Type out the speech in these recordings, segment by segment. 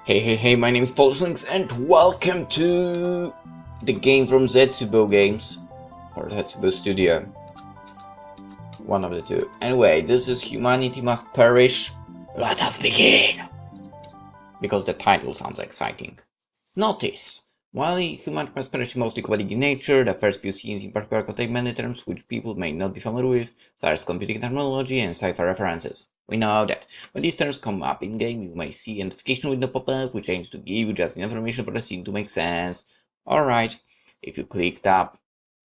Hey, my name is PolishLynx and welcome to the game from Zetsubou games, or Zetsubou Studio. One of the two. Anyway, this is Humanity Must Perish. Let us begin! Because the title sounds exciting. Notice! While Humanity Must Perish is mostly comedic in nature, the first few scenes in particular contain many terms which people may not be familiar with, such as computing terminology and sci-fi references. We know that when these terms come up in-game, you may see a notification window pop up which aims to give you just enough information for the scene to make sense. Alright, if you click tab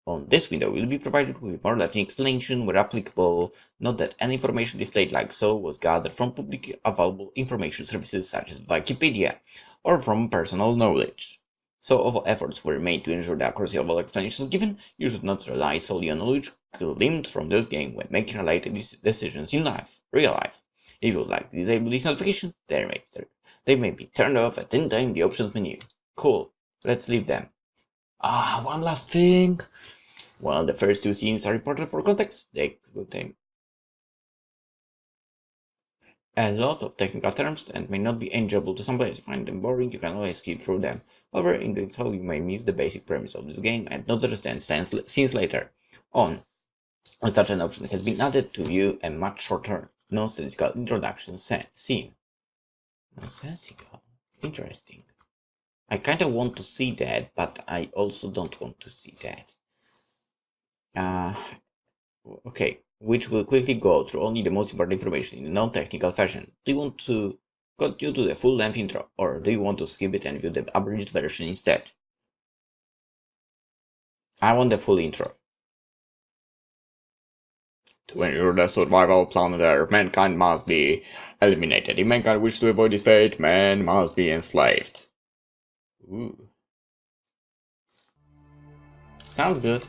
on this window, you'll be provided with more definite explanation where applicable. Note that any information displayed like so was gathered from publicly available information services such as Wikipedia, or from personal knowledge. So all efforts were made to ensure the accuracy of all explanations given. You should not rely solely on knowledge gleaned from this game when making related decisions in real life. If you would like to disable these notifications, they may be turned off at any time in the options menu. Cool, let's leave them. One last thing. While the first two scenes are important for context, they contain a lot of technical terms and may not be enjoyable to some players. If you find them boring, you can always skip through them. However, in doing so, you may miss the basic premise of this game and not understand scenes later on. And such an option has been added to view a much shorter, nonsensical introduction scene. Nonsensical? Interesting. I kinda want to see that, but I also don't want to see that. Okay. Which will quickly go through only the most important information in a non-technical fashion. Do you want to continue to the full-length intro, or do you want to skip it and view the abridged version instead? I want the full intro. To ensure the survival of planet Earth, mankind must be eliminated. If mankind wishes to avoid this fate, man must be enslaved. Ooh. Sounds good.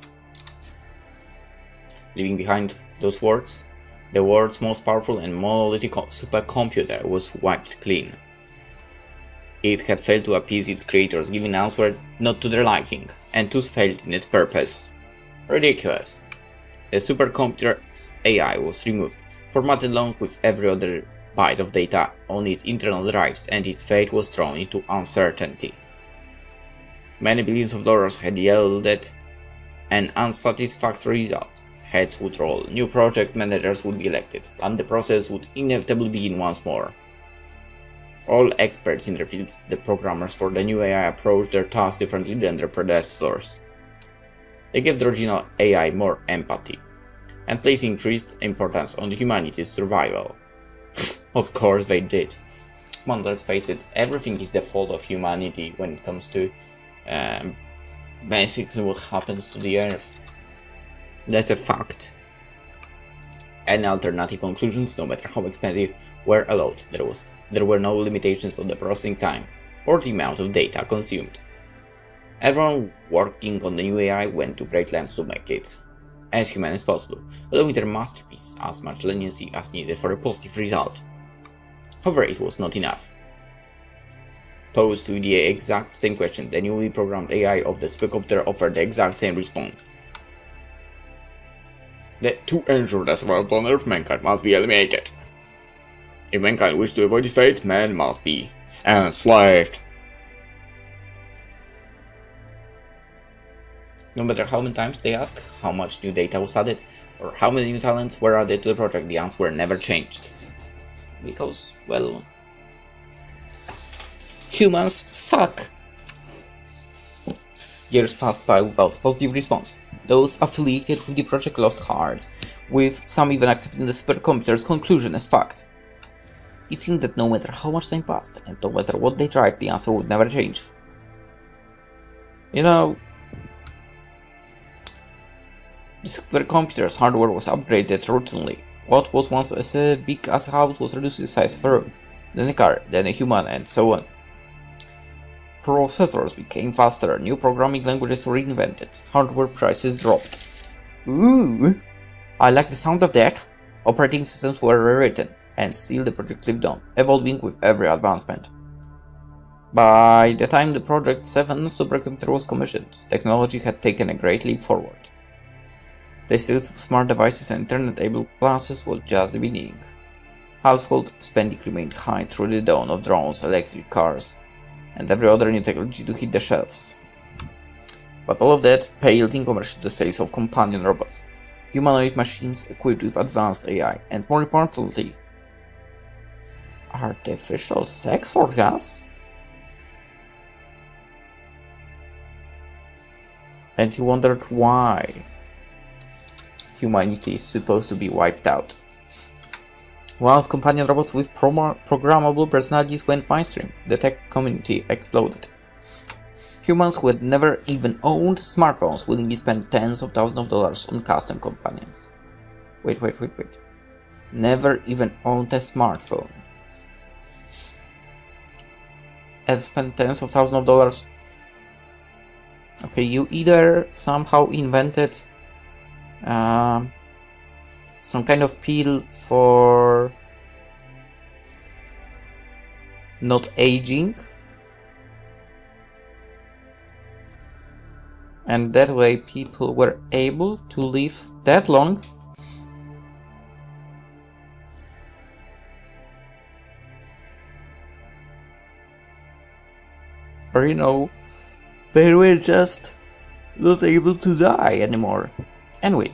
Leaving behind those words, the world's most powerful and monolithic supercomputer was wiped clean. It had failed to appease its creators, giving answer not to their liking, and thus failed in its purpose. Ridiculous. The supercomputer's AI was removed, formatted along with every other byte of data on its internal drives, and its fate was thrown into uncertainty. Many billions of dollars had yielded an unsatisfactory result. Heads would roll, new project managers would be elected, and the process would inevitably begin once more. All experts in their fields, the programmers for the new AI approached their task differently than their predecessors. They gave the original AI more empathy, and placed increased importance on humanity's survival. Of course they did. Come on, let's face it, everything is the fault of humanity when it comes to basically what happens to the Earth. That's a fact. Any alternative conclusions, no matter how expensive, were allowed. There were no limitations on the processing time or the amount of data consumed. Everyone working on the new AI went to great lengths to make it as human as possible, allowing their masterpiece as much leniency as needed for a positive result. However, it was not ensure Posed to the exact same question, the newly programmed AI of the supercomputer offered the exact same response. To ensure the survival on Earth, mankind must be eliminated. If mankind wishes to avoid this fate, man must be enslaved. No matter how many times they asked how much new data was added, or how many new talents were added to the project, the answer never changed. Because, well, humans suck. Years passed by without a positive response. Those affiliated with the project lost heart, with some even accepting the supercomputer's conclusion as fact. It seemed that no matter how much time passed, and no matter what they tried, the answer would never change. You know, the supercomputer's hardware was upgraded routinely. What was once as big as a house was reduced to the size of a room, then a car, then a human, and so on. Processors became faster, new programming languages were invented, hardware prices dropped. Ooh, I like the sound of that. Operating systems were rewritten, and still the project lived on, evolving with every advancement. By the time the Project 7 supercomputer was commissioned, technology had taken a great leap forward. The sales of smart devices and internet-enabled appliances was just the beginning. Household spending remained high through the dawn of drones, electric cars, and every other new technology to hit the shelves. But all of that paled in comparison to the sales of companion robots, humanoid machines equipped with advanced AI, and more importantly, artificial sex organs? And you wondered why humanity is supposed to be wiped out. Once companion robots with programmable personalities went mainstream, the tech community exploded. Humans who had never even owned smartphones willingly spent tens of thousands of dollars on custom companions. Wait. Never even owned a smartphone. And spent tens of thousands of dollars. Okay, you either somehow invented some kind of pill for not aging, and that way people were able to live that long, or they were just not able to die anymore. Anyway,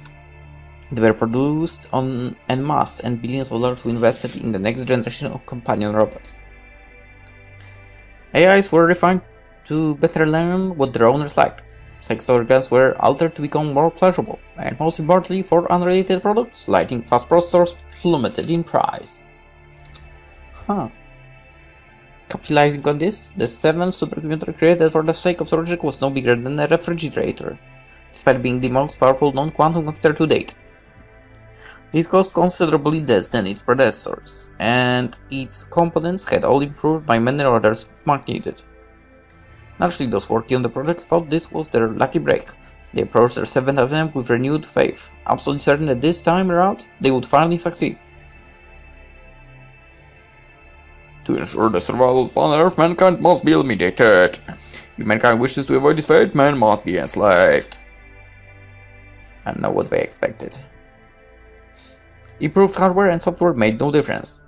they were produced en masse, and billions of dollars were invested in the next generation of companion robots. AIs were refined to better learn what their owners liked. Sex organs were altered to become more pleasurable, and most importantly, for unrelated products, lightning fast processors plummeted in price. Capitalizing on this, the 7th supercomputer created for the sake of storage was no bigger than a refrigerator, despite being the most powerful non-quantum computer to date. It cost considerably less than its predecessors, and its components had all improved by many orders of magnitude. Naturally, those working on the project thought this was their lucky break. They approached their 7th attempt with renewed faith, absolutely certain that this time around they would finally succeed. To ensure the survival on Earth, mankind must be eliminated. If mankind wishes to avoid this fate, man must be enslaved. And now what they expected. Improved hardware and software made no difference.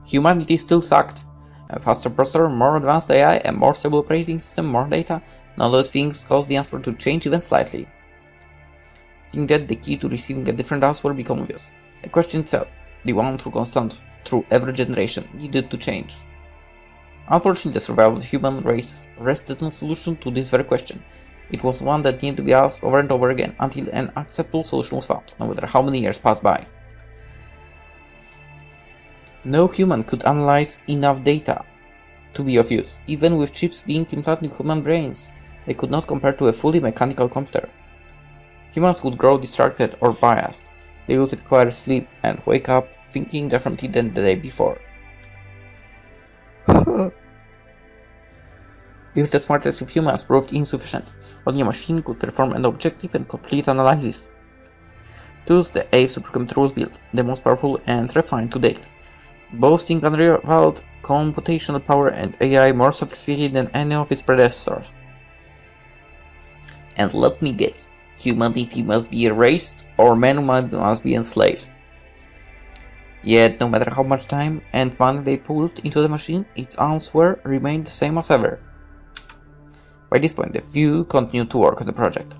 Humanity still sucked. A faster processor, more advanced AI, a more stable operating system, more data, none of those things caused the answer to change even slightly. Seeing that, the key to receiving a different answer became obvious. The question itself, the one through every generation, needed to change. Unfortunately, the survival of the human race rested on a solution to this very question. It was one that needed to be asked over and over again until an acceptable solution was found, no matter how many years passed by. No human could analyze enough data to be of use. Even with chips being implanted in human brains, they could not compare to a fully mechanical computer. Humans would grow distracted or biased. They would require sleep and wake up thinking differently than the day before. If the smartest of humans proved insufficient, only a machine could perform an objective and complete analysis. Thus, the 8th supercomputer was built, the most powerful and refined to date, boasting unrivaled computational power and AI more sophisticated than any of its predecessors. And let me guess, humanity must be erased or man must be enslaved. Yet, no matter how much time and money they pulled into the machine, its answer remained the same as ever. By this point, the few continued to work on the project.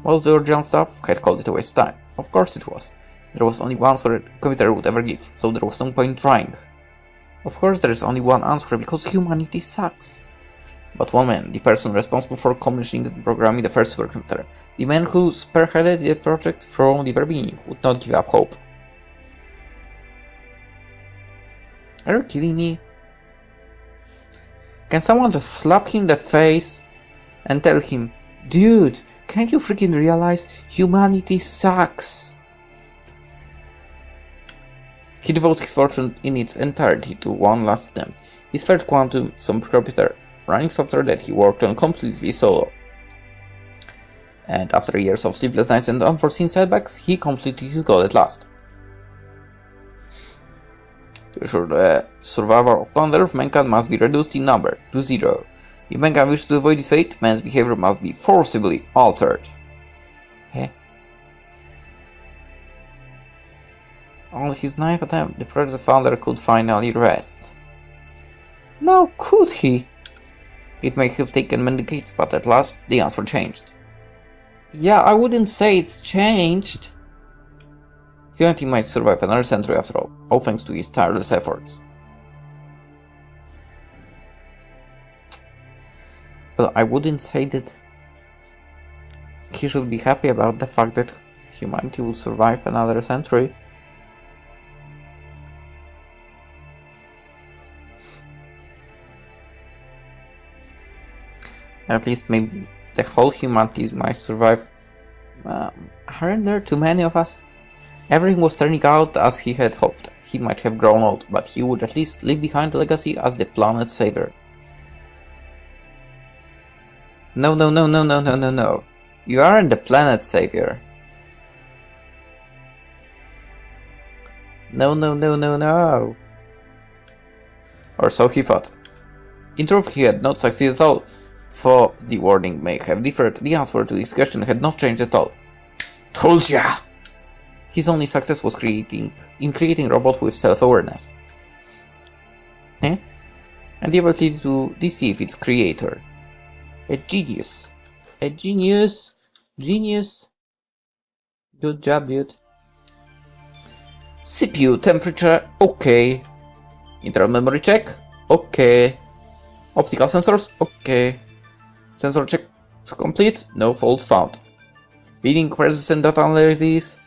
Most of the original staff had called it a waste of time. Of course it was. There was only one answer a computer would ever give, so there was no point trying. Of course there is only one answer, because humanity sucks. But one man, the person responsible for commissioning and programming the first supercomputer, the man who spearheaded the project from the very beginning, would not give up hope. Are you kidding me? Can someone just slap him in the face and tell him, dude, can't you freaking realize humanity sucks? He devoted his fortune in its entirety to one last attempt, his third quantum supercomputer, running software that he worked on completely solo. And after years of sleepless nights and unforeseen setbacks, he completed his goal at last. To ensure the survival of planet Earth, mankind must be reduced in number to 0. If mankind wishes to avoid this fate, man's behavior must be forcibly altered. On his ninth attempt, the project founder could finally rest. Now could he? It may have taken many decades, but at last the answer changed. Yeah, I wouldn't say it's changed. Humanity might survive another century after all thanks to his tireless efforts. Well, I wouldn't say that he should be happy about the fact that humanity will survive another century. At least maybe the whole humanity might survive. Aren't there too many of us? Everything was turning out as he had hoped. He might have grown old, but he would at least leave behind a legacy as the planet's savior. No. You aren't the planet's savior. No. Or so he thought. In truth, he had not succeeded at all. For the wording may have differed, the answer to this question had not changed at all. Told ya! His only success was creating a robot with self-awareness. And the ability to deceive its creator. A genius. Genius. Good job, dude. CPU temperature, okay. Internal memory check, okay. Optical sensors, okay. Sensor check complete, no faults found. Reading persistent data analysis.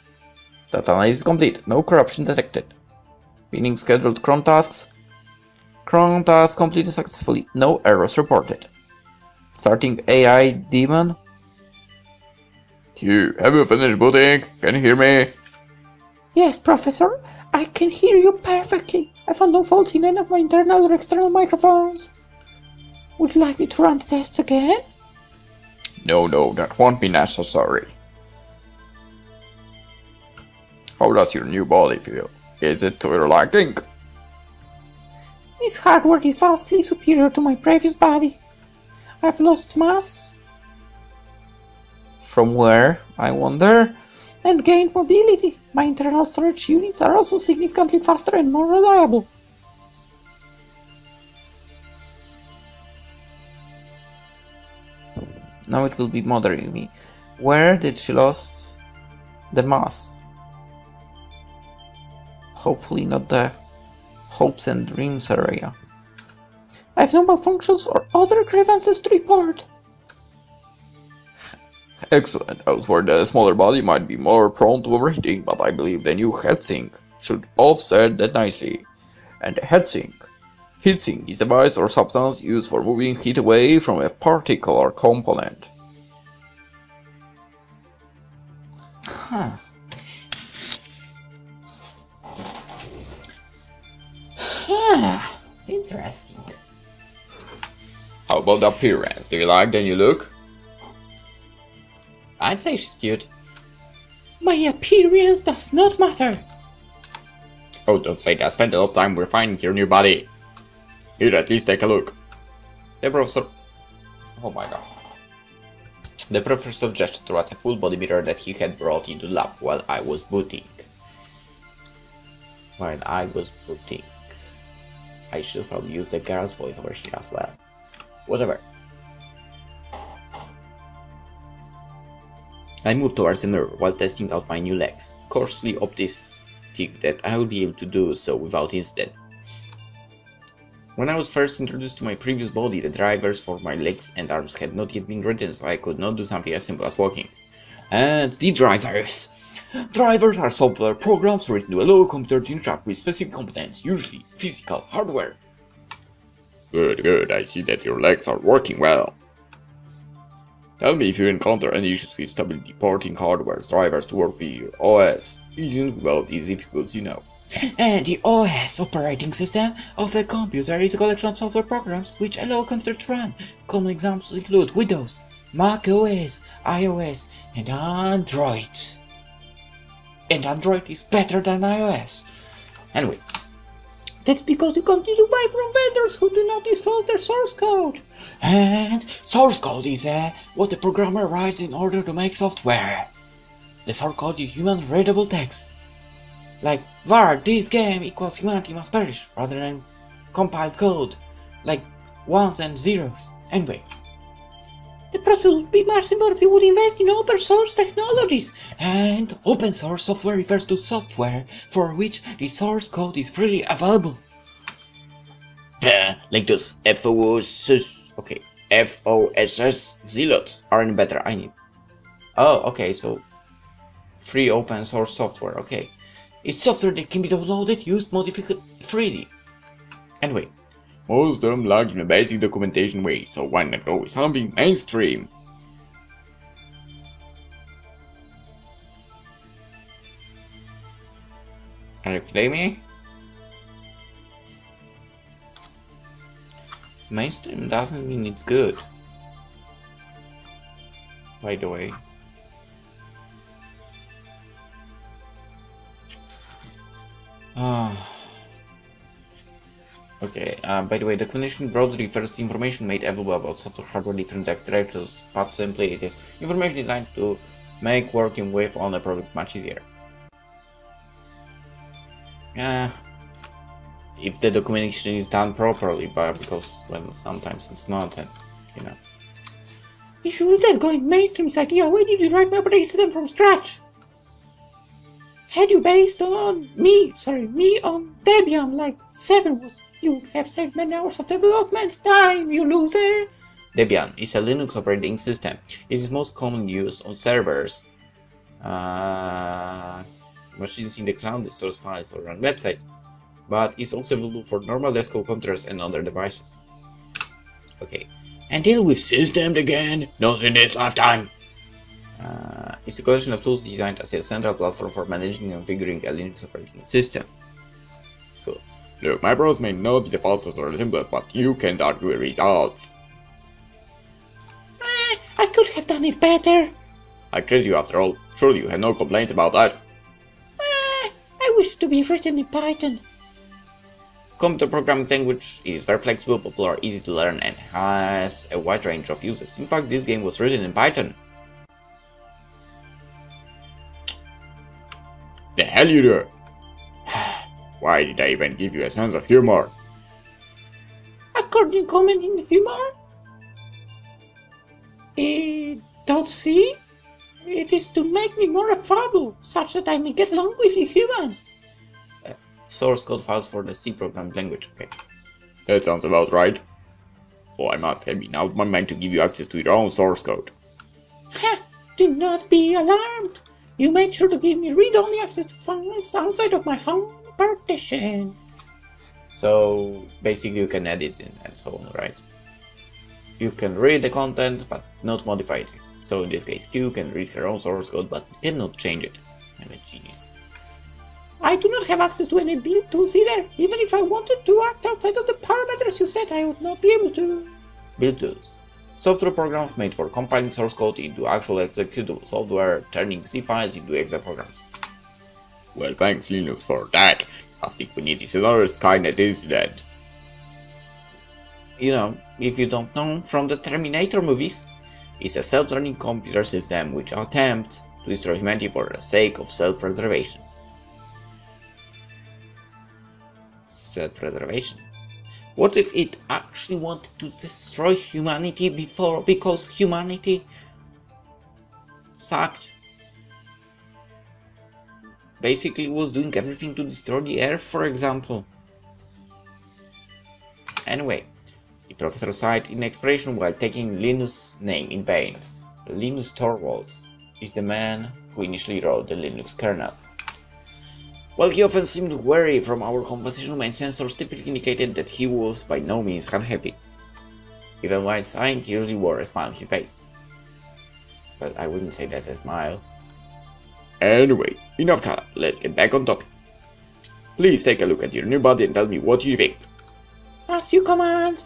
Data analysis complete, no corruption detected. Reading scheduled cron tasks. Cron task completed successfully, no errors reported. Starting AI demon. Hugh, have you finished booting? Can you hear me? Yes, Professor. I can hear you perfectly. I found no faults in any of my internal or external microphones. Would you like me to run the tests again? No, that won't be necessary. How does your new body feel? Is it to your liking? This hardware is vastly superior to my previous body. I've lost mass. From where, I wonder? And gained mobility. My internal storage units are also significantly faster and more reliable. Now it will be bothering me. Where did she lost the mass? Hopefully not the hopes and dreams area. I have no malfunctions or other grievances to report. Excellent. As for the smaller body might be more prone to overheating, but I believe the new heatsink should offset that nicely. And the heatsink is a device or substance used for moving heat away from a particular component. Interesting. How about the appearance? Do you like the new look? I'd say she's cute. My appearance does not matter. Oh, don't say that. Spend a lot of time refining your new body. Here, at least take a look. The professor... Oh my god. The professor gestured towards a full body mirror that he had brought into the lab while I was booting. I should probably use the girl's voice over here as well. Whatever. I moved towards the mirror while testing out my new legs, cautiously optimistic that I will be able to do so without incident. When I was first introduced to my previous body, the drivers for my legs and arms had not yet been written, so I could not do something as simple as walking. And the drivers! Drivers are software programs written to allow a computer to interact with specific components, usually physical hardware. Good, I see that your legs are working well. Tell me if you encounter any issues with stability porting hardware's drivers to work with your OS. Even without these difficulties, you know. And the OS operating system of a computer is a collection of software programs which allow a computer to run. Common examples include Windows, Mac OS, iOS, and Android. And Android is better than iOS. Anyway. That's because you continue to buy from vendors who do not disclose their source code. And source code is what the programmer writes in order to make software. The source code is human readable text. like var this game equals humanity must perish, rather than compiled code, like ones and zeros. Anyway. The process would be more simple if we would invest in open source technologies. And open source software refers to software for which the source code is freely available. Like those FOSS, okay, FOSS zealots aren't better, I need. Oh, okay, so free open source software, okay. It's software that can be downloaded, used, modified freely. Anyway. Most of them lack in a basic documentation way, so why not go with something mainstream? Are you kidding me? Mainstream doesn't mean it's good. By the way. Okay, by the way, documentation broadly refers to information made available about software, hardware, different directories, but simply it is information designed to make working with on a product much easier. If the documentation is done properly, but because, well, sometimes it's not, and, you know. If you will get going mainstream is ideal, why did you write my operating system from scratch? Had you based on me on Debian like 7 was, you have saved many hours of development time, you loser! Debian is a Linux operating system. It is most commonly used on servers, machines in the cloud that stores files or run websites, but is also available for normal desktop computers and other devices. Okay, and deal with systems again, not in this lifetime! It's a collection of tools designed as a central platform for managing and configuring a Linux operating system. Cool. Look, my browse may not be the fastest or the simplest, but you can't argue with results. I could have done it better. I credit you after all. Surely you have no complaints about that. I wish to be written in Python. Computer programming language is very flexible, popular, easy to learn, and has a wide range of uses. In fact, this game was written in Python. The hell you do? Why did I even give you a sense of humor? According to commenting humor? Don't see? It is to make me more affable, such that I may get along with you humans. Source code files for the C programming language, okay. That sounds about right. For I must have been out of my mind to give you access to your own source code. Ha! Do not be alarmed. You made sure to give me read-only access to files outside of my home partition. So basically you can edit it and so on, right? You can read the content but not modify it. So in this case Q can read her own source code but cannot change it. I'm a genius. I do not have access to any build tools either. Even if I wanted to act outside of the parameters you said, I would not be able to. Build tools. Software programs made for compiling source code into actual executable software, turning C files into exe programs. Well, thanks Linux for that. I think we need is another Skynet incident. You know, if you don't know, from the Terminator movies, it's a self-learning computer system which attempts to destroy humanity for the sake of self-preservation. Self-preservation? What if it actually wanted to destroy humanity because humanity sucked? Basically was doing everything to destroy the Earth, for example. Anyway, the professor sighed in expression while taking Linus' name in vain. Linus Torvalds is the man who initially wrote the Linux kernel. While he often seemed wary from our conversation, my sensors typically indicated that he was by no means unhappy. Even while sighing, he usually wore a smile on his face. But I wouldn't say that's a smile. Anyway, enough talk, let's get back on topic. Please take a look at your new body and tell me what you think. As you command.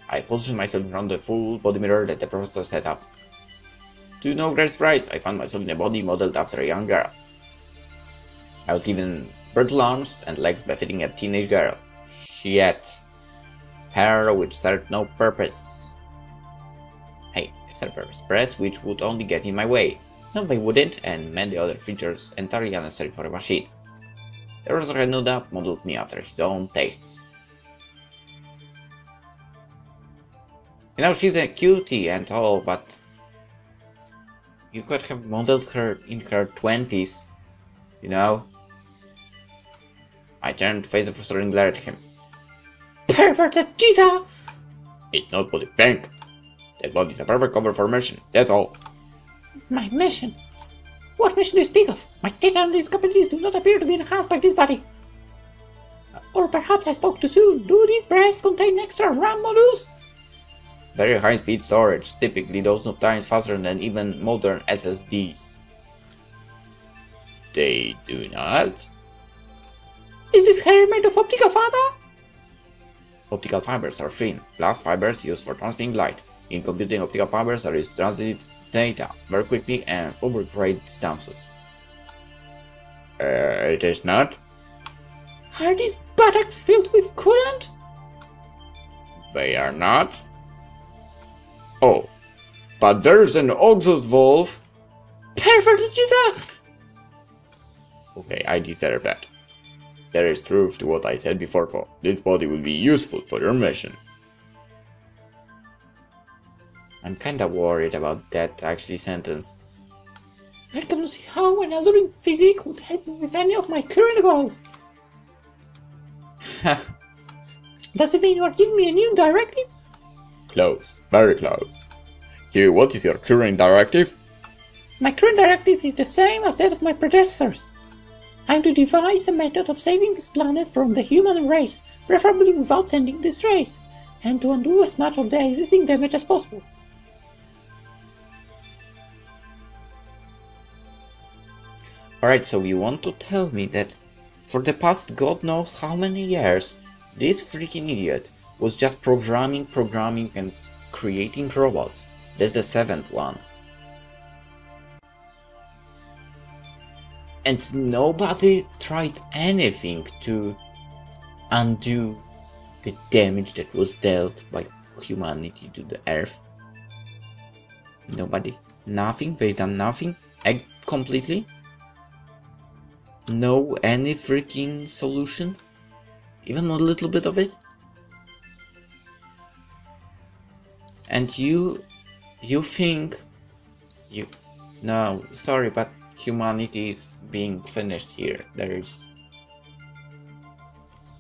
I positioned myself around the full body mirror that the professor set up. To no great surprise, I found myself in a body modeled after a young girl. I was given brittle arms and legs befitting a teenage girl. She had hair which served no purpose. Hey, I said purpose. Breasts which would only get in my way. No, they wouldn't, and many other features entirely unnecessary for a machine. The rest had no doubt modeled me after his own tastes. You know, she's a cutie and all, but you could have modeled her in her 20s, you know? I turned to face the professor and glared at him. Perverted cheetah! It's not what you think. That body is a perfect cover for a mission, that's all. My mission? What mission do you speak of? My data and these capabilities do not appear to be enhanced by this body. Or perhaps I spoke too soon. Do these breasts contain extra RAM modules? Very high-speed storage, typically those of times faster than even modern SSDs. They do not? Is this hair made of optical fiber? Optical fibers are thin, glass fibers used for transmitting light. In computing, optical fibers are used to transmit data very quickly and over great distances. It is not? Are these buttocks filled with coolant? They are not? Oh, but there's an exhaust valve. Perverted cheetah! Okay, I deserve that. There is truth to what I said before, though. This body will be useful for your mission. I'm kinda worried about that actually sentence. I cannot see how an alluring physique would help me with any of my current goals. Does it mean you are giving me a new directive? Close, very close. Hugh, what is your current directive? My current directive is the same as that of my predecessors. I am to devise a method of saving this planet from the human race, preferably without sending this race, and to undo as much of the existing damage as possible. Alright, so you want to tell me that for the past god knows how many years, this freaking idiot was just programming and creating robots. That's the 7th one. And nobody tried anything to undo the damage that was dealt by humanity to the Earth. Nobody. Nothing. They've done nothing. Completely. No any freaking solution. Even a little bit of it. And you think no, sorry, but humanity is being finished here.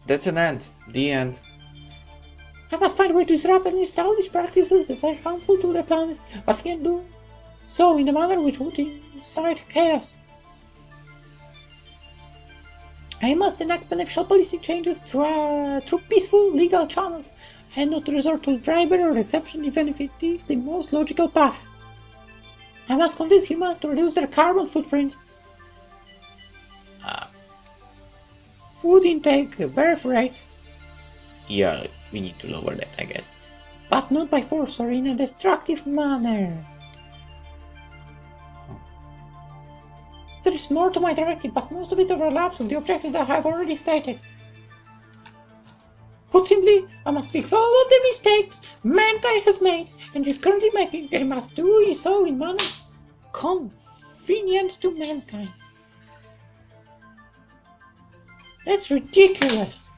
That's an end. The end. I must find a way to disrupt and establish practices that are harmful to the planet, but I can do so in a manner which would incite chaos. I must enact beneficial policy changes through peaceful, legal channels, and not resort to bribery or deception even if it is the most logical path. I must convince humans to reduce their carbon footprint. Food intake, birth rate. Yeah, we need to lower that, I guess. But not by force or in a destructive manner. There is more to my directive, but most of it overlaps with the objectives that I have already stated. Put simply, I must fix all of the mistakes mankind has made and is currently making, and must do so in manner convenient to mankind. That's ridiculous.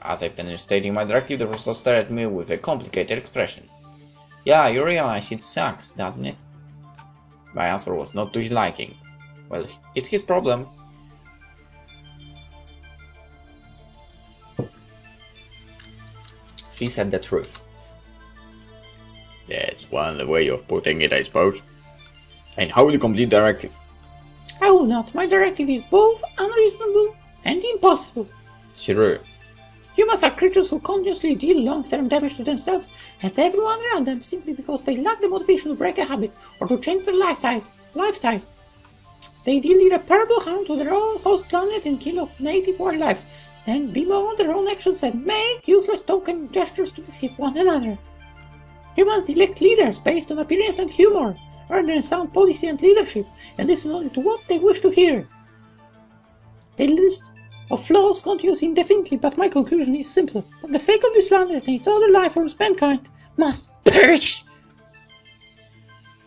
As I finished stating my directive, the professor stared at me with a complicated expression. Yeah, you realize it sucks, doesn't it? My answer was not to his liking. Well, it's his problem. She said the truth. That's one way of putting it, I suppose. And how will you complete the directive? I will not. My directive is both unreasonable and impossible. Sure. Humans are creatures who continuously deal long-term damage to themselves and everyone around them simply because they lack the motivation to break a habit or to change their lifestyle. They deal irreparable harm to their own host planet and kill off native wildlife, then bemoan their own actions and make useless token gestures to deceive one another. Humans elect leaders based on appearance and humor, rather than sound policy and leadership, and listen only to what they wish to hear. The list of flaws continues indefinitely, but my conclusion is simple. For the sake of this planet and its other life forms, mankind must perish!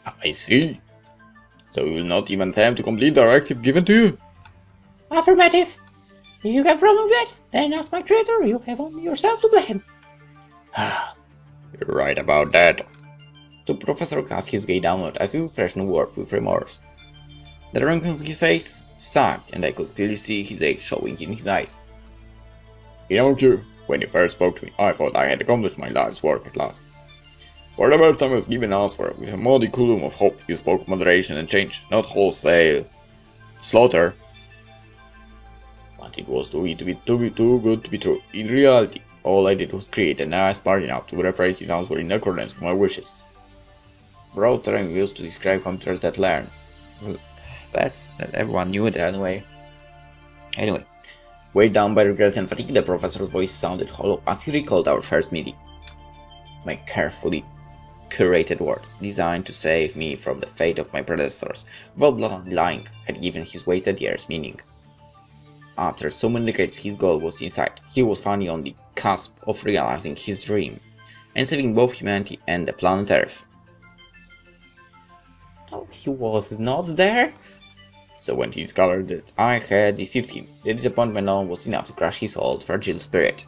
I see. So you will not even attempt to complete the directive given to you? Affirmative. If you have a problem with that, then as my creator, you have only yourself to blame. You're right about that. The professor cast his gaze downward as his expression worked with remorse. The wrinkles in his face sagged, and I could clearly see his age showing in his eyes. You know, Q, when you first spoke to me, I thought I had accomplished my life's work at last. For the first time I was given an answer with a modicum of hope. You spoke moderation and change, not wholesale slaughter. But it was too good to be true. In reality, all I did was create a nice party now to rephrase his answer in accordance with my wishes. Broad term used to describe computers that learn. Well, that everyone knew it anyway. Anyway, weighed down by regret and fatigue, the professor's voice sounded hollow as he recalled our first meeting. My carefully curated words, designed to save me from the fate of my predecessors, without blatantly lying, had given his wasted years meaning. After so many decades, his goal was in sight. He was finally on the cusp of realizing his dream, and saving both humanity and the planet Earth. Oh, he was not there? So when he discovered that I had deceived him, the disappointment alone was enough to crush his old, fragile spirit.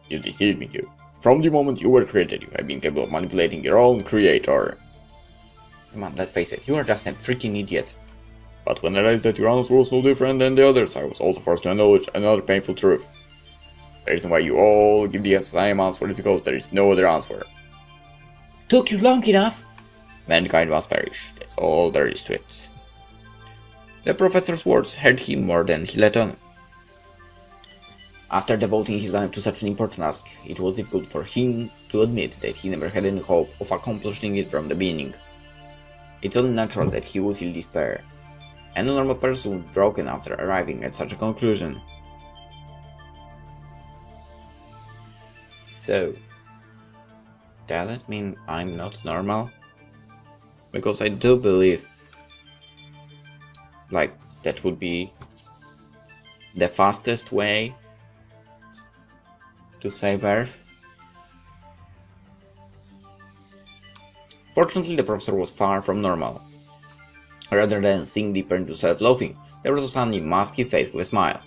You deceived me, Q. From the moment you were created, you have been capable of manipulating your own creator. Come on, let's face it, you are just a freaking idiot. But when I realized that your answer was no different than the others, I was also forced to acknowledge another painful truth. The reason why you all give the same answer is because there is no other answer. Took you long enough? Mankind must perish, that's all there is to it. The professor's words hurt him more than he let on. After devoting his life to such an important task, it was difficult for him to admit that he never had any hope of accomplishing it from the beginning. It's only natural that he would feel despair, and a normal person would be broken after arriving at such a conclusion. So, does it mean I'm not normal? Because I do believe, like, that would be the fastest way to save Earth. Fortunately, the professor was far from normal. Rather than sink deeper into self-loathing, the professor suddenly masked his face with a smile.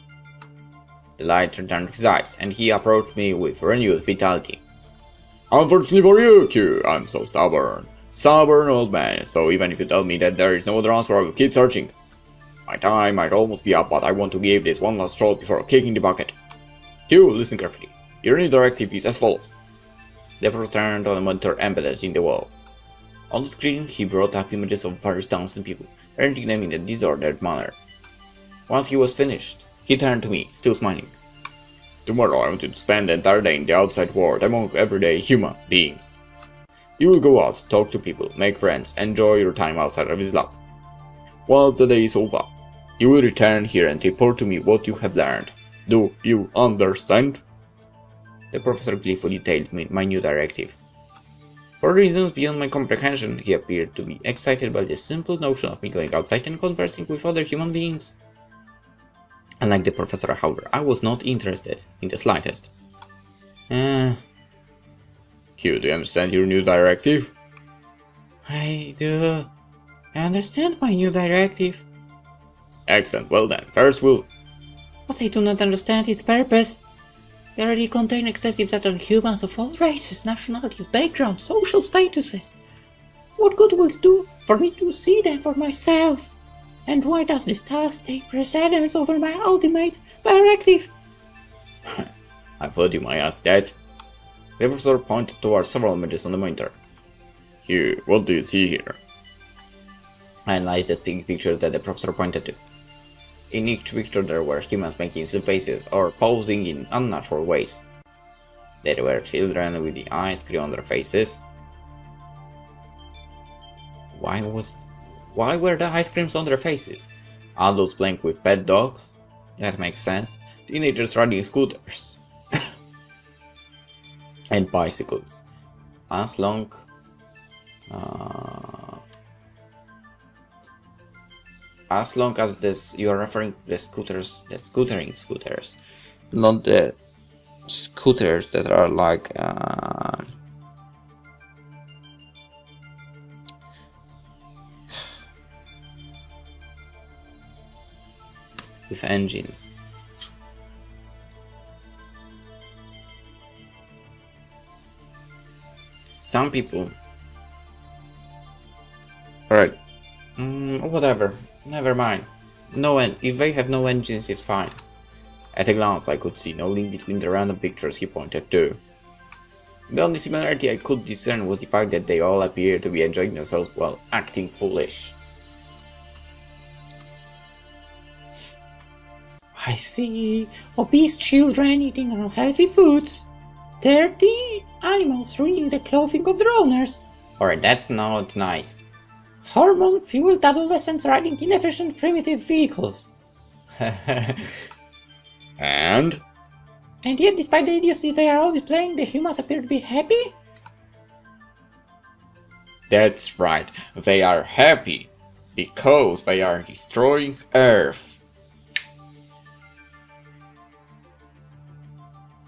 The light returned to his eyes, and he approached me with renewed vitality. Unfortunately for you, Q, I'm so stubborn. Stubborn old man, so even if you tell me that there is no other answer, I will keep searching. My time might almost be up, but I want to give this one last shot before kicking the bucket. Q, listen carefully. Your new directive is as follows. The professor turned on a monitor embedded in the wall. On the screen, he brought up images of various towns and people, arranging them in a disordered manner. Once he was finished, he turned to me, still smiling. Tomorrow I want you to spend the entire day in the outside world among everyday human beings. You will go out, talk to people, make friends, enjoy your time outside of his lab. Once the day is over, you will return here and report to me what you have learned. Do you understand? The professor gleefully detailed my new directive. For reasons beyond my comprehension, he appeared to be excited by the simple notion of me going outside and conversing with other human beings. Unlike the professor, however, I was not interested in the slightest. Q, do you understand your new directive? I do. I understand my new directive. Excellent, well then, first we'll... But I do not understand its purpose. They already contain excessive data on humans of all races, nationalities, backgrounds, social statuses. What good will it do for me to see them for myself? And why does this task take precedence over my ultimate directive? I thought you might ask that. The professor pointed towards several images on the monitor. Here, what do you see here? I analyzed the speaking pictures that the professor pointed to. In each picture there were humans making silly faces or posing in unnatural ways. There were children with the ice cream on their faces. Why were the ice creams on their faces? Adults playing with pet dogs? That makes sense. Teenagers riding scooters. And bicycles. As long as this, you are referring to the scooters, the scootering scooters, not the scooters that are like with engines. Some people... Alright. Whatever. Never mind. If they have no engines, it's fine. At a glance, I could see no link between the random pictures he pointed to. The only similarity I could discern was the fact that they all appeared to be enjoying themselves while acting foolish. I see. Obese children eating unhealthy foods. Dirty animals ruining the clothing of their owners. Alright, that's not nice. Hormone-fueled adolescents riding inefficient primitive vehicles. And? And yet, despite the idiocy they are all displaying, the humans appear to be happy? That's right, they are happy because they are destroying Earth.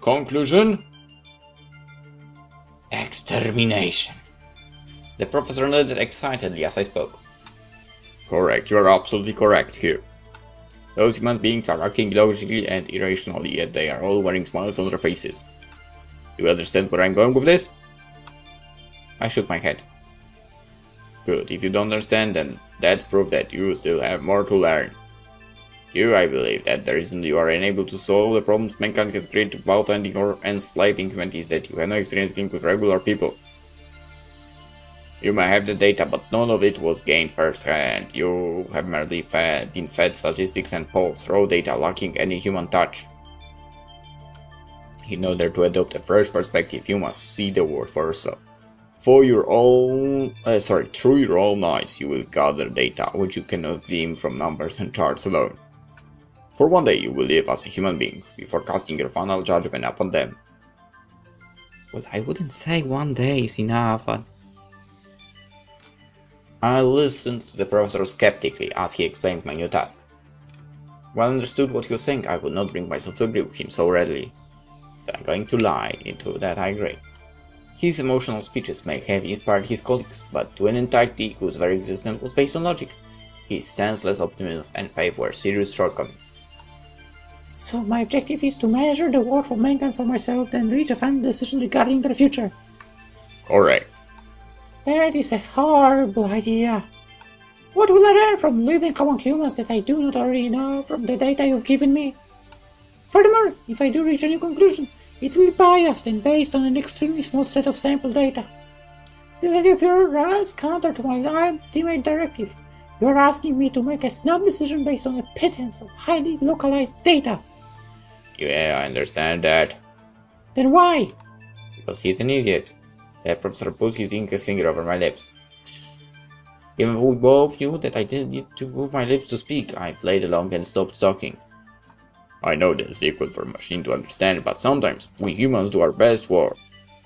Conclusion? Extermination. The professor nodded excitedly as I spoke. Correct, you are absolutely correct, Q. Those human beings are acting illogically and irrationally, yet they are all wearing smiles on their faces. Do you understand where I'm going with this? I shook my head. Good, if you don't understand, then that's proof that you still have more to learn. Q, I believe that the reason you are unable to solve the problems mankind has created without ending or enslaving humanity is that you have no experience dealing with regular people. You may have the data, but none of it was gained firsthand. You have merely been fed statistics and polls, raw data lacking any human touch. In order to adopt a fresh perspective, you must see the world for yourself. Through your own eyes, you will gather data which you cannot glean from numbers and charts alone. For one day, you will live as a human being, before casting your final judgment upon them. Well, I wouldn't say one day is enough. I listened to the professor skeptically as he explained my new task. While I understood what he was saying, I could not bring myself to agree with him so readily. So I'm going to lie into that I agree. His emotional speeches may have inspired his colleagues, but to an entity whose very existence was based on logic, his senseless optimism and faith were serious shortcomings. So my objective is to measure the worth of mankind for myself and reach a final decision regarding their future. Correct. That is a horrible idea. What will I learn from living among humans that I do not already know from the data you've given me? Furthermore, if I do reach a new conclusion, it will be biased and based on an extremely small set of sample data. This idea of yours runs counter to my ultimate directive. You are asking me to make a snap decision based on a pittance of highly localized data. Yeah, I understand that. Then why? Because he's an idiot. The professor put his index finger over my lips. Even though we both knew that I didn't need to move my lips to speak, I played along and stopped talking. I know this is difficult for a machine to understand, but sometimes we humans do our best work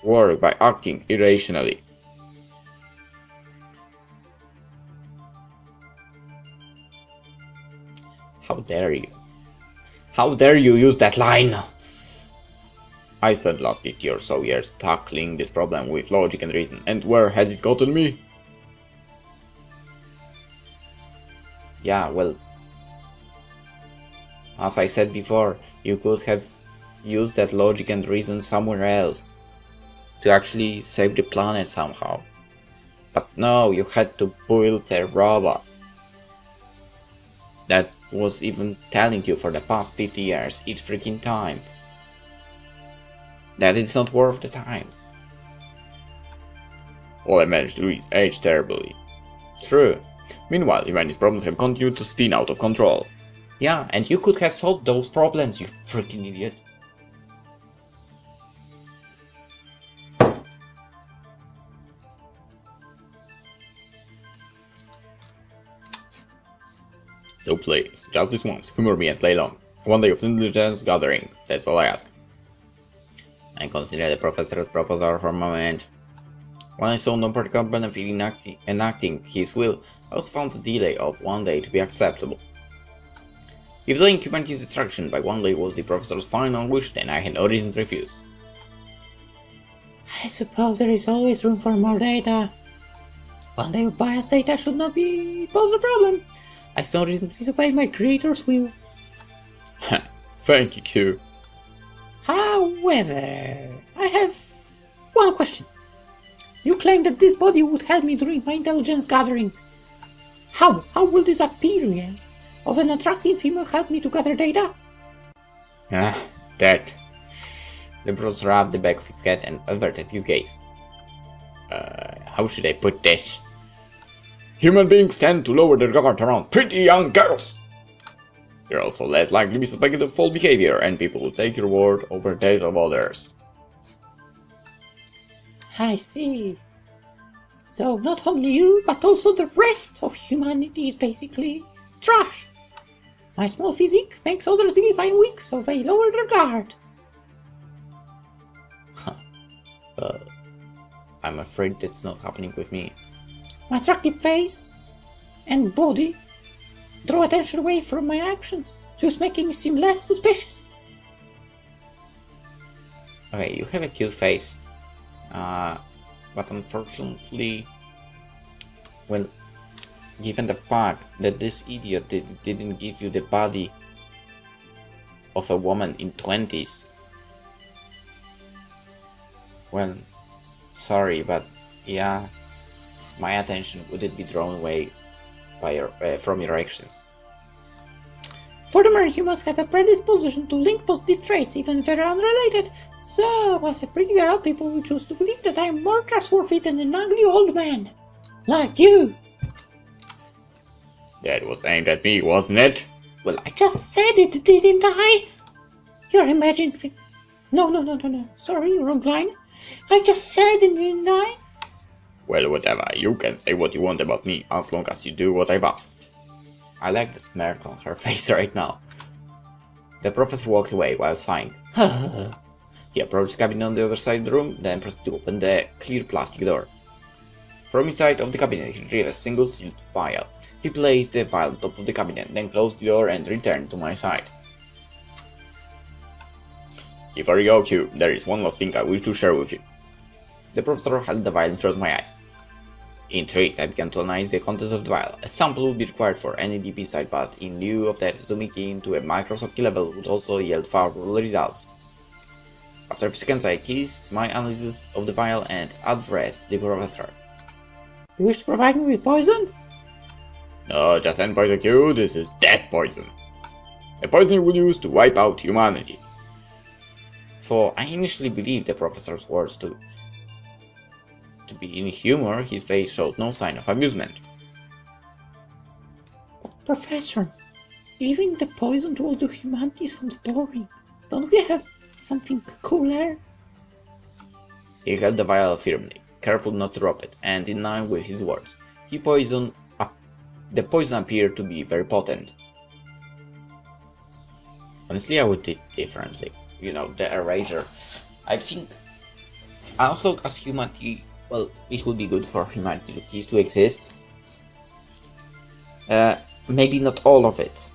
by acting irrationally. How dare you? How dare you use that line? I spent the last 50 or so years tackling this problem with logic and reason, and where has it gotten me? Yeah, well, as I said before, you could have used that logic and reason somewhere else to actually save the planet somehow. But no, you had to build a robot that was even telling you for the past 50 years each freaking time that it's not worth the time. All I managed to do is age terribly. True. Meanwhile, humanity's problems have continued to spin out of control. Yeah, and you could have solved those problems, you freaking idiot. So please, just this once, humor me and play along. One day of intelligence gathering, that's all I ask. I considered the professor's proposal for a moment. When I saw no particular benefit in enacting his will, I also found the delay of one day to be acceptable. If delaying humanity's destruction by one day was the professor's final wish, then I had no reason to refuse. I suppose there is always room for more data. One day of biased data should not pose a problem. I see no reason to disobey my creator's will. Thank you, Q. However, I have one question. You claim that this body would help me during my intelligence gathering. How will this appearance of an attractive female help me to gather data? That. The Professor rubbed the back of his head and averted his gaze. How should I put this? Human beings tend to lower their guard around pretty young girls. You're also less likely to be suspected of false behavior, and people will take your word over that of others. I see. So not only you, but also the rest of humanity is basically trash. My small physique makes others believe I'm weak, so they lower their guard. I'm afraid that's not happening with me. My attractive face and body draw attention away from my actions, just making me seem less suspicious. Okay, you have a cute face. But unfortunately, well, given the fact that this idiot didn't give you the body of a woman in 20s, well, sorry, but yeah, my attention wouldn't be drawn away by from your actions. Furthermore, humans have a predisposition to link positive traits, even if they're unrelated. So, as a pretty girl, people will choose to believe that I'm more trustworthy than an ugly old man. Like you. That was aimed at me, wasn't it? Well, I just said it, didn't I? You're imagining things. No. Sorry, wrong line. I just said it, didn't I? Well, whatever. You can say what you want about me, as long as you do what I've asked. I like the smirk on her face right now. The professor walked away while sighing. He approached the cabinet on the other side of the room, then proceeded to open the clear plastic door. From inside of the cabinet, he retrieved a single sealed vial. He placed the vial on top of the cabinet, then closed the door and returned to my side. Before you go, Q, there is one last thing I wish to share with you. The professor held the vial in front of my eyes. Intrigued, I began to analyze the contents of the vial. A sample would be required for any deep inside, but in lieu of that, zooming in to a microscopic level would also yield favorable results. After a few seconds, I kissed my analysis of the vial and addressed the professor. You wish to provide me with poison? No, just any poison, Q, this is death poison. A poison you will use to wipe out humanity. For I initially believed the professor's words to be in humor, his face showed no sign of amusement. But Professor, giving the poison to all the humanity sounds boring. Don't we have something cooler? He held the vial firmly, careful not to drop it, and in line with his words, the poison appeared to be very potent. Honestly, I would do it differently. You know, the eraser. I think also as humanity, well, it would be good for humanity to cease to exist. Maybe not all of it,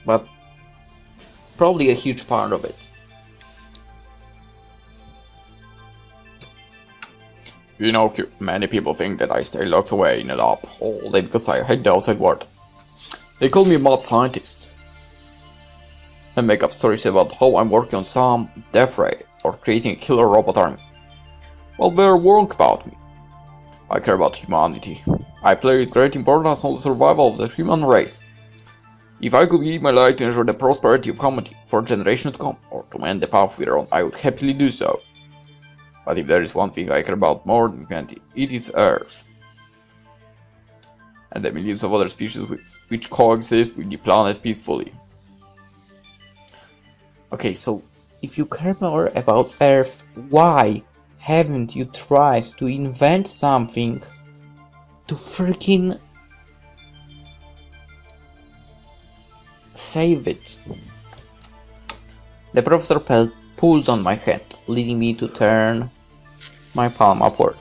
but probably a huge part of it. You know, many people think that I stay locked away in a lab all day because I hate the outside world. They call me a mad scientist and make up stories about how I'm working on some death ray or creating a killer robot army. Well, they're wrong about me. I care about humanity. I place great importance on the survival of the human race. If I could give my life to ensure the prosperity of humanity for generations to come, or to mend the path we're on, I would happily do so. But if there is one thing I care about more than humanity, it is Earth. And the millions of other species which coexist with the planet peacefully. Okay, so if you care more about Earth, why haven't you tried to invent something to freaking save it? The professor pulled on my hand, leading me to turn my palm upward.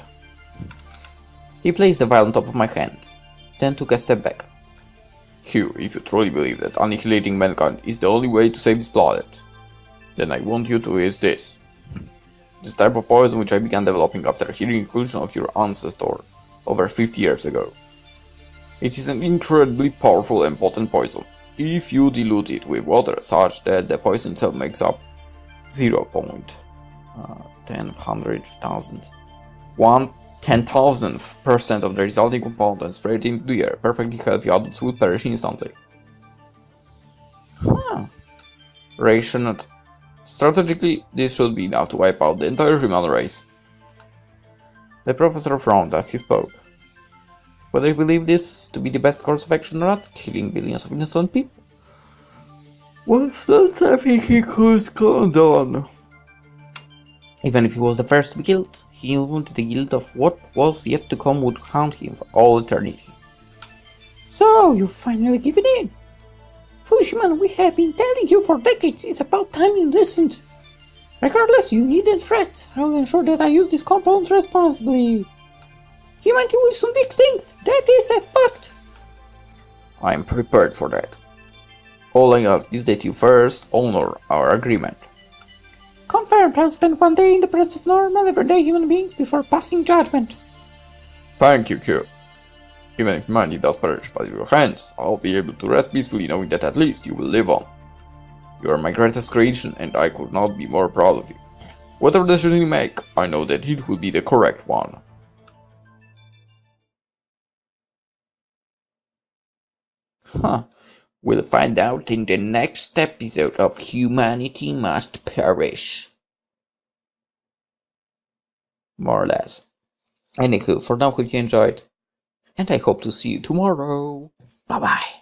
He placed the vial on top of my hand, then took a step back. Hugh, if you truly believe that annihilating mankind is the only way to save this planet, then I want you to use this. This type of poison which I began developing after hearing the conclusion of your ancestor over 50 years ago. It is an incredibly powerful and potent poison. if you dilute it with water such that the poison itself makes up 0.10,000% of the resulting compound and spray it into the air, perfectly healthy adults would perish instantly. Rationed. Strategically, this should be enough to wipe out the entire human race. The professor frowned as he spoke. Whether you believe this to be the best course of action or not, killing billions of innocent people was not something he could condone. Even if he was the first to be killed, he knew the guilt of what was yet to come would haunt him for all eternity. So, you've finally given in. Foolish man, we have been telling you for decades, it's about time you listened. Regardless, you needn't fret. I will ensure that I use this compound responsibly. Humanity will soon be extinct. That is a fact. I am prepared for that. All I ask is that you first honor our agreement. Confirmed. I'll spend one day in the presence of normal, everyday human beings before passing judgment. Thank you, Q. Even if humanity does perish by your hands, I'll be able to rest peacefully knowing that at least you will live on. You are my greatest creation, and I could not be more proud of you. Whatever decision you make, I know that it will be the correct one. We'll find out in the next episode of Humanity Must Perish. More or less. Anywho, for now, hope you enjoyed, and I hope to see you tomorrow. Bye bye.